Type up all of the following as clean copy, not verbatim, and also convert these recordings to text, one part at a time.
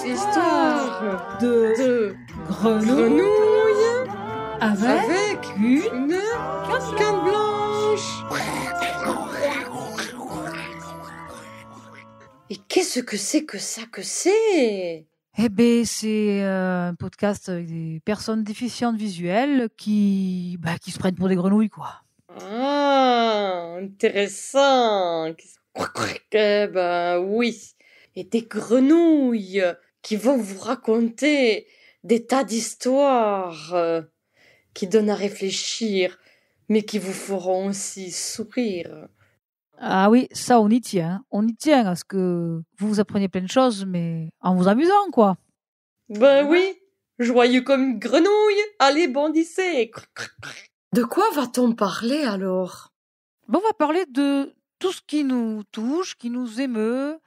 Histoire de grenouille avec une canne blanche. Et qu'est-ce que c'est que ça que c'est? Eh bien, c'est un podcast avec des personnes déficientes visuelles qui se prennent pour des grenouilles, quoi. Ah, intéressant. Eh ben oui. Et des grenouilles qui vont vous raconter des tas d'histoires qui donnent à réfléchir, mais qui vous feront aussi sourire. Ah oui, ça, on y tient. On y tient à ce que vous apprenez plein de choses, mais en vous amusant, quoi. Ben oui, joyeux comme une grenouille. Allez, bondissez. De quoi va-t-on parler alors? On va parler de tout ce qui nous touche, qui nous émeut,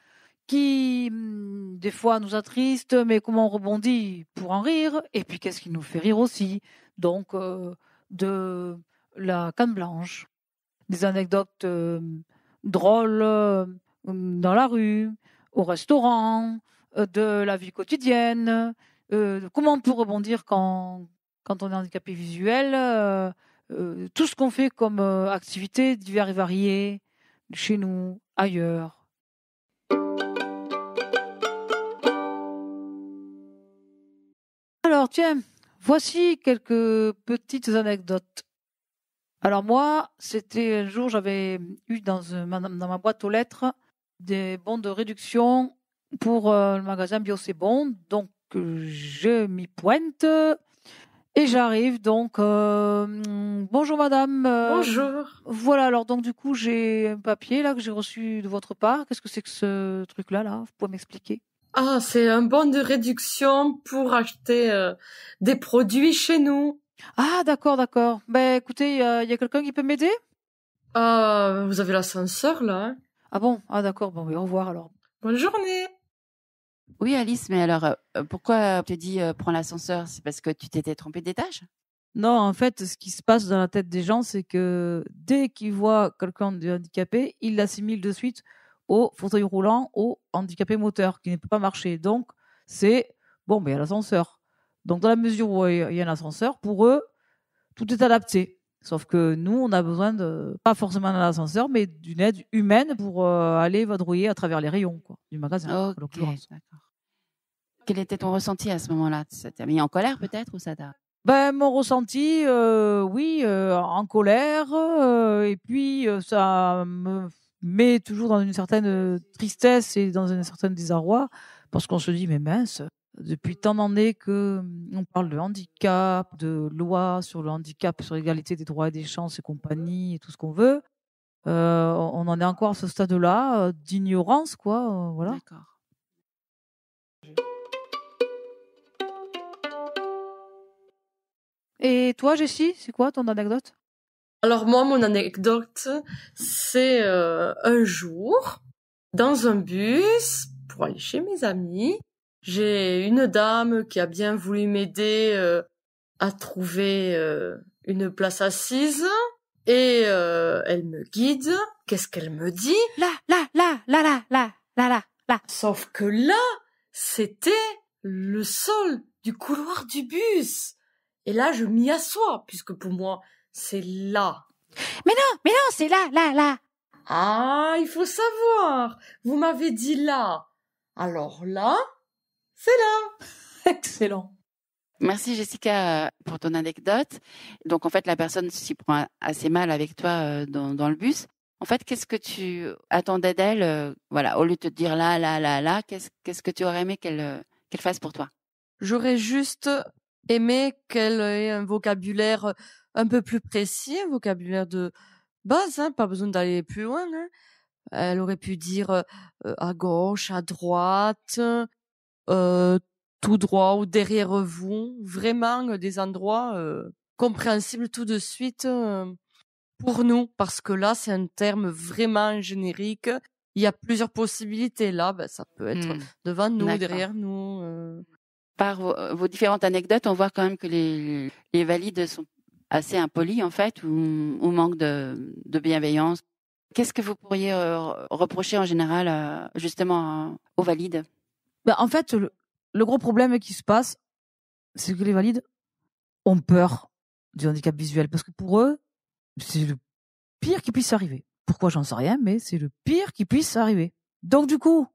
qui des fois nous attriste, mais comment on rebondit pour en rire, et puis qu'est-ce qui nous fait rire aussi. Donc, de la canne blanche, des anecdotes drôles dans la rue, au restaurant, de la vie quotidienne, comment on peut rebondir quand on est handicapé visuel, tout ce qu'on fait comme activités diverses et variées, chez nous, ailleurs. Alors, tiens, voici quelques petites anecdotes. Alors moi, c'était un jour, j'avais eu dans ma boîte aux lettres des bons de réduction pour le magasin Bio C'est Bon. Donc, je m'y pointe et j'arrive. Donc, bonjour madame. Bonjour. Voilà, alors donc du coup, j'ai un papier là que j'ai reçu de votre part. Qu'est-ce que c'est que ce truc-là, là? Vous pouvez m'expliquer? Ah, c'est un bon de réduction pour acheter des produits chez nous. Ah, d'accord. Ben, écoutez, il y a quelqu'un qui peut m'aider? Ah, vous avez l'ascenseur là, hein? Ah bon? Ah, d'accord. Bon, oui, au revoir alors. Bonne journée. Oui, Alice, mais alors, pourquoi on te dit prends l'ascenseur? C'est parce que tu t'étais trompée d'étage? Non, en fait, ce qui se passe dans la tête des gens, c'est que dès qu'ils voient quelqu'un de handicapé, ils l'assimilent de suite au fauteuil roulant, au handicapé moteur qui ne peut pas marcher. Donc, c'est bon, mais il y a l'ascenseur. Donc, dans la mesure où il y a un ascenseur, pour eux, tout est adapté. Sauf que nous, on a besoin de, pas forcément d'un ascenseur, mais d'une aide humaine pour aller vadrouiller à travers les rayons du magasin, en l'occurrence. D'accord. Quel était ton ressenti à ce moment-là? Ça t'a mis en colère peut-être ou ça t'a... Ben, mon ressenti, oui, en colère, et puis ça me met toujours dans une certaine tristesse et dans un certain désarroi, parce qu'on se dit, mais mince, depuis tant d'années que on parle de handicap, de loi sur le handicap, sur l'égalité des droits et des chances et compagnie, et tout ce qu'on veut, on en est encore à ce stade-là, d'ignorance, quoi, voilà. D'accord. Et toi, Jessie, c'est quoi ton anecdote? Alors moi, mon anecdote, c'est un jour, dans un bus, pour aller chez mes amis, j'ai une dame qui a bien voulu m'aider à trouver une place assise, et elle me guide. Qu'est-ce qu'elle me dit? Là. Sauf que là, c'était le sol du couloir du bus. Et là, je m'y assois, puisque pour moi, c'est là. Mais non, c'est là. Ah, il faut savoir. Vous m'avez dit là. Alors là, c'est là. Excellent. Merci Jessica pour ton anecdote. Donc en fait, la personne s'y prend assez mal avec toi dans le bus. En fait, qu'est-ce que tu attendais d'elle, voilà, au lieu de te dire là, qu'est-ce que tu aurais aimé qu'elle fasse pour toi? J'aurais juste aimé qu'elle ait un vocabulaire un peu plus précis, un vocabulaire de base, hein, pas besoin d'aller plus loin, hein. Elle aurait pu dire à gauche, à droite, tout droit ou derrière vous, vraiment des endroits compréhensibles tout de suite pour nous, parce que là c'est un terme vraiment générique. Il y a plusieurs possibilités là, ça peut être devant nous, D'accord. derrière nous. Par vos différentes anecdotes, on voit quand même que les valides sont assez impoli en fait, ou manque de bienveillance. Qu'est-ce que vous pourriez reprocher en général justement aux valides? En fait, le gros problème qui se passe, c'est que les valides ont peur du handicap visuel parce que pour eux, c'est le pire qui puisse arriver. Pourquoi, j'en sais rien, mais c'est le pire qui puisse arriver. Donc du coup,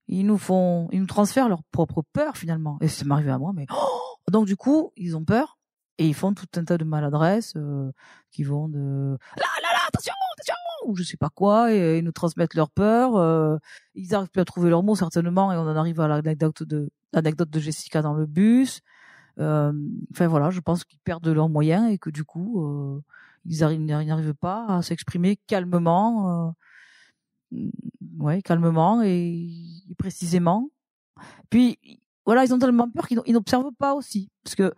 ils nous transfèrent leur propre peur finalement. Et ça m'est arrivé à moi, mais donc du coup, ils ont peur et ils font tout un tas de maladresses qui vont de là, attention, ou je sais pas quoi, et ils nous transmettent leur peur. Ils n'arrivent plus à trouver leurs mots certainement, et on en arrive à l'anecdote de Jessica dans le bus. Enfin voilà, je pense qu'ils perdent leurs moyens et que du coup, ils n'arrivent pas à s'exprimer calmement. Calmement et précisément. Puis voilà, ils ont tellement peur qu'ils n'observent pas aussi, parce que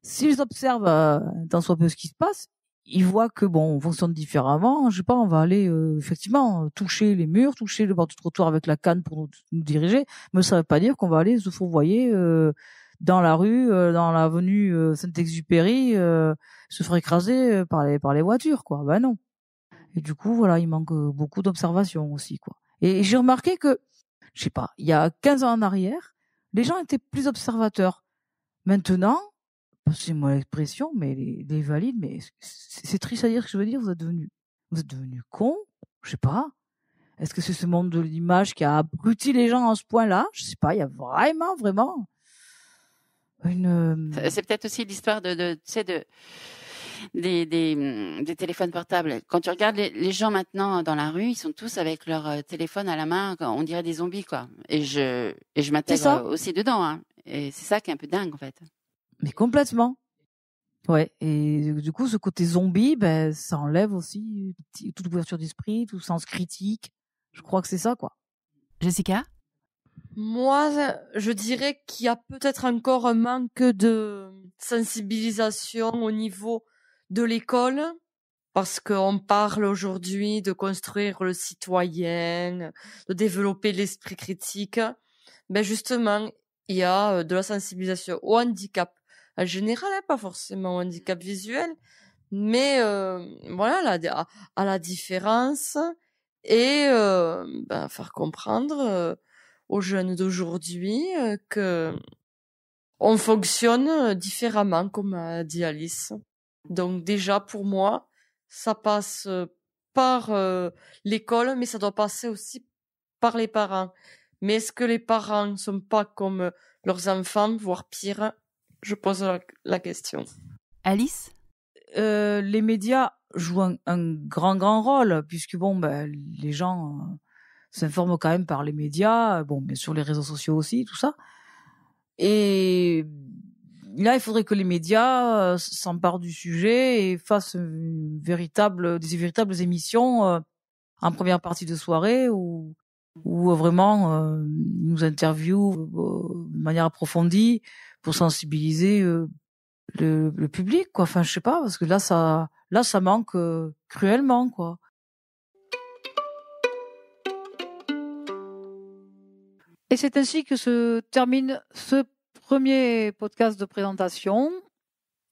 s'ils observent tant soit peu ce qui se passe, ils voient que bon, on fonctionne différemment. Je sais pas, on va aller effectivement toucher les murs, toucher le bord du trottoir avec la canne pour nous diriger, mais ça veut pas dire qu'on va aller se fourvoyer dans la rue, dans l'avenue Saint-Exupéry, se faire écraser par les voitures, quoi. Ben non. Et du coup, voilà, il manque beaucoup d'observation aussi, quoi. Et j'ai remarqué que, je sais pas, il y a 15 ans en arrière, les gens étaient plus observateurs. Maintenant, passez-moi l'expression, mais les valides, mais c'est triste à dire ce que je veux dire, vous êtes devenus cons, je sais pas. Est-ce que c'est ce monde de l'image qui a abruti les gens à ce point-là? Je sais pas, il y a vraiment une... C'est peut-être aussi l'histoire des téléphones portables. Quand tu regardes les gens maintenant dans la rue, ils sont tous avec leur téléphone à la main, on dirait des zombies, quoi. Et je m'intègre aussi dedans, hein. Et c'est ça qui est un peu dingue, en fait. Mais complètement. Ouais. Et du coup, ce côté zombie, ça enlève aussi toute ouverture d'esprit, tout sens critique. Je crois que c'est ça, quoi. Jessica? Moi, je dirais qu'il y a peut-être encore un manque de sensibilisation au niveau de l'école, parce qu'on parle aujourd'hui de construire le citoyen, de développer l'esprit critique. Justement, il y a de la sensibilisation au handicap en général, pas forcément au handicap visuel, mais voilà, à la différence, et faire comprendre aux jeunes d'aujourd'hui que on fonctionne différemment, comme a dit Alice. Donc déjà, pour moi, ça passe par l'école, mais ça doit passer aussi par les parents. Mais est-ce que les parents ne sont pas comme leurs enfants, voire pire? Je pose la question. Alice? Les médias jouent un grand rôle, puisque les gens s'informent quand même par les médias, bien sûr les réseaux sociaux aussi, tout ça. Et là, il faudrait que les médias s'emparent du sujet et fassent des véritables émissions en première partie de soirée où vraiment ils nous interviewent de manière approfondie pour sensibiliser le public, quoi. Enfin, je sais pas, parce que là ça manque cruellement, quoi. Et c'est ainsi que se termine ce premier podcast de présentation.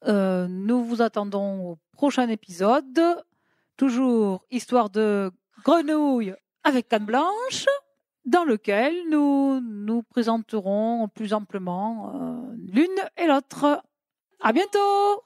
Nous vous attendons au prochain épisode. Toujours histoire de grenouille avec canne blanche, dans lequel nous nous présenterons plus amplement l'une et l'autre. À bientôt!